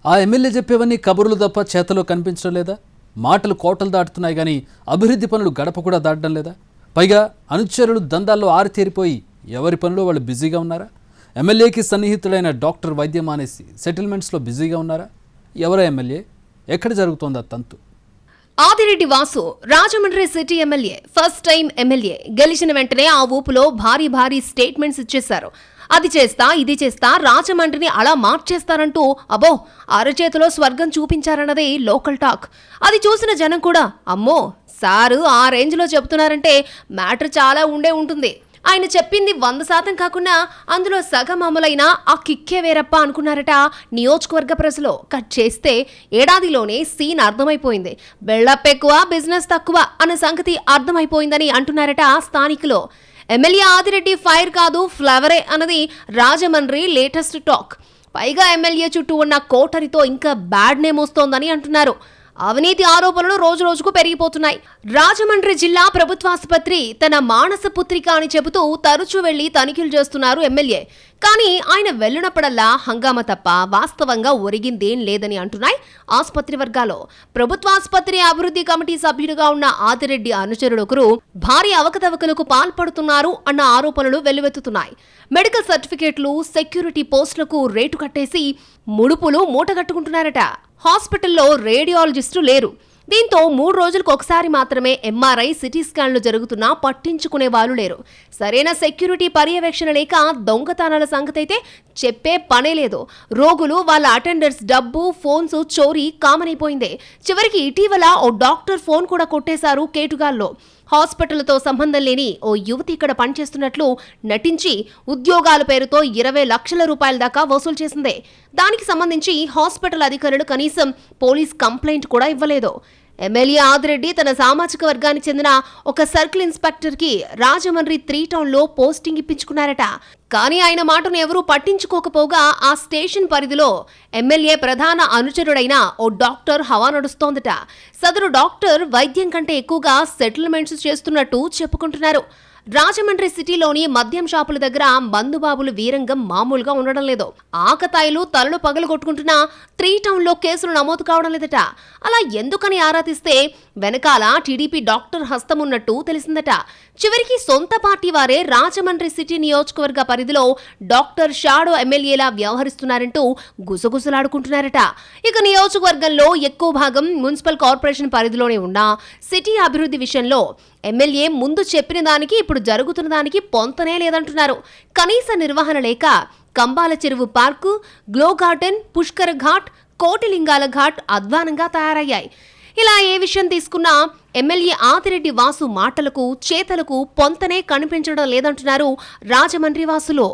ఆ ఎమ్మెల్యే చెప్పేవన్నీ కబుర్లు తప్ప చేతలో కనిపించడం లేదా? మాటలు కోటలు దాటుతున్నాయి కానీ అభివృద్ధి పనులు గడప కూడా దాటడం లేదా? పైగా అనుచరులు దందాల్లో ఆరితేరిపోయి ఎవరి పనిలో వాళ్ళు బిజీగా ఉన్నారా? ఎమ్మెల్యేకి సన్నిహితుడైన డాక్టర్ వైద్యం మానేసి సెటిల్మెంట్స్లో బిజీగా ఉన్నారా? ఎవరో ఎమ్మెల్యే, ఎక్కడ జరుగుతోందా తంతు? Adireddy Vasu Rajahmundry city MLA, first time MLA. గెలిచిన వెంటనే ఆ ఊపులో భారీ స్టేట్మెంట్స్ ఇచ్చేశారు. అది చేస్తా ఇది చేస్తా రాజమండ్రిని అలా మార్చేస్తారంటూ అబో అరచేతిలో స్వర్గం చూపించారన్నదే లోకల్ టాక్. అది చూసిన జనం కూడా అమ్మో సారు ఆ రేంజ్లో చెబుతున్నారంటే మ్యాటర్ చాలా ఉంటుంది. ఆయన చెప్పింది 100% కాకుండా అందులో సగం అమలైన ఆ కిక్కే వేరప్ప అనుకున్నారట నియోజకవర్గ ప్రజలు. కట్ చేస్తే ఏడాదిలోనే సీన్ అర్థమైపోయింది. బిల్డప్ ఎక్కువ, బిజినెస్ తక్కువ అన్న సంగతి అర్థమైపోయిందని అంటున్నారట స్థానికులు. ఎమ్మెల్యే ఆదిరెడ్డి ఫైర్ కాదు ఫ్లవరే అన్నది రాజమండ్రి లేటెస్ట్ టాక్. పైగా ఎమ్మెల్యే చుట్టూ ఉన్న కోటరితో ఇంకా బ్యాడ్ నేమ్ వస్తోందని అంటున్నారు. అవినీతి ఆరోపణలు రోజుకు పెరిగిపోతున్నాయి. రాజమండ్రి జిల్లా ప్రభుత్వాసుపత్రి తన మానస పుత్రిక అని చెబుతూ తరచూ వెళ్లి తనిఖీలు చేస్తున్నారు ఎమ్మెల్యే. కానీ ఆయన వెళ్లినప్పుడల్లా హంగామా తప్ప వాస్తవంగా ఒరిగిందేం లేదని అంటున్నాయి ఆసుపత్రి వర్గాలు. ప్రభుత్వాసుపత్రి అభివృద్ధి కమిటీ సభ్యుడిగా ఉన్న ఆదిరెడ్డి అనుచరులొకరు భారీ అవకతవకలకు పాల్పడుతున్నారు అన్న ఆరోపణలు వెల్లువెత్తుతున్నాయి. మెడికల్ సర్టిఫికేట్లు, సెక్యూరిటీ పోస్టులకు రేటు కట్టేసి ముడుపులు మూటగట్టుకుంటున్నారట. హాస్పిటల్లో రేడియాలజిస్టు లేరు. దీంతో 3 రోజులకు ఒకసారి మాత్రమే ఎంఆర్ఐ, సిటీ స్కాన్లు జరుగుతున్నా పట్టించుకునే వాళ్ళు లేరు. సరైన సెక్యూరిటీ పర్యవేక్షణ లేక దొంగతనాల సంగతైతే చెప్పే పనే లేదు. రోగులు, వాళ్ళ అటెండర్స్ డబ్బు, ఫోన్స్ చోరీ కామన్ అయిపోయింది. చివరికి ఇటీవల ఓ డాక్టర్ ఫోన్ కూడా కొట్టేశారు కేటుగాల్లో. హాస్పిటల్తో సంబంధం లేని ఓ యువతి ఇక్కడ పనిచేస్తున్నట్లు నటించి ఉద్యోగాల పేరుతో 20 లక్షల రూపాయల దాకా వసూలు చేసింది. దానికి సంబంధించి హాస్పిటల్ అధికారులు కనీసం పోలీస్ కంప్లైంట్ కూడా ఇవ్వలేదు. ఎమ్మెల్యే ఆదిరెడ్డి తన సామాజిక వర్గానికి చెందిన ఒక సర్కిల్ ఇన్స్పెక్టర్కి రాజమండ్రి 3 టౌన్లో పోస్టింగ్ ఇప్పించుకున్నారట. కానీ ఆయన మాటను ఎవరూ పట్టించుకోకపోగా ఆ స్టేషన్ పరిధిలో ఎమ్మెల్యే ప్రధాన అనుచరుడైన ఓ డాక్టర్ హవా నడుస్తోందట. సదరు డాక్టర్ వైద్యం కంటే ఎక్కువగా సెటిల్మెంట్స్ చేస్తున్నట్టు చెప్పుకుంటున్నారు. రాజమండ్రి సిటీలోని మద్యం షాపుల దగ్గర మందుబాబులు వీరంగం మామూలుగా ఉండడం లేదు. ఆకతాయిలు తలలు పగలగొట్టుకుంటున్నా 3 టౌన్లో కేసులు నమోదు కావడం లేదట. అలా ఎందుకని ఆరా తీస్తే వెనకాల టీడీపీ డాక్టర్ హస్తం ఉన్నట్టు తెలిసిందట. చివరికి సొంత పార్టీ వారే రాజమండ్రి సిటీ నియోజకవర్గ పరిధిలో డాక్టర్ షాడో ఎమ్మెల్యేలా వ్యవహరిస్తున్నారంటూ గుసగుసలాడుకుంటున్నారట. ఇక నియోజకవర్గంలో ఎక్కువ భాగం మున్సిపల్ కార్పొరేషన్ పరిధిలోనే ఉన్న సిటీ అభివృద్ధి విషయంలో ఎమ్మెల్యే ముందు చెప్పిన దానికి ఇప్పుడు జరుగుతున్న దానికి పొంతనే లేదంటున్నారు. కనీస నిర్వహణ లేక కంబాల చెరువు పార్కు, గ్లో గార్డెన్, పుష్కర ఘాట్, కోటిలింగాల ఘాట్ అధ్వానంగా తయారయ్యాయి. ఇలా ఏ విషయం తీసుకున్నా ఎమ్మెల్యే ఆదిరెడ్డి వాసు మాటలకు చేతలకు పొంతనే కనిపించడం లేదంటున్నారు రాజమండ్రి వాసులు.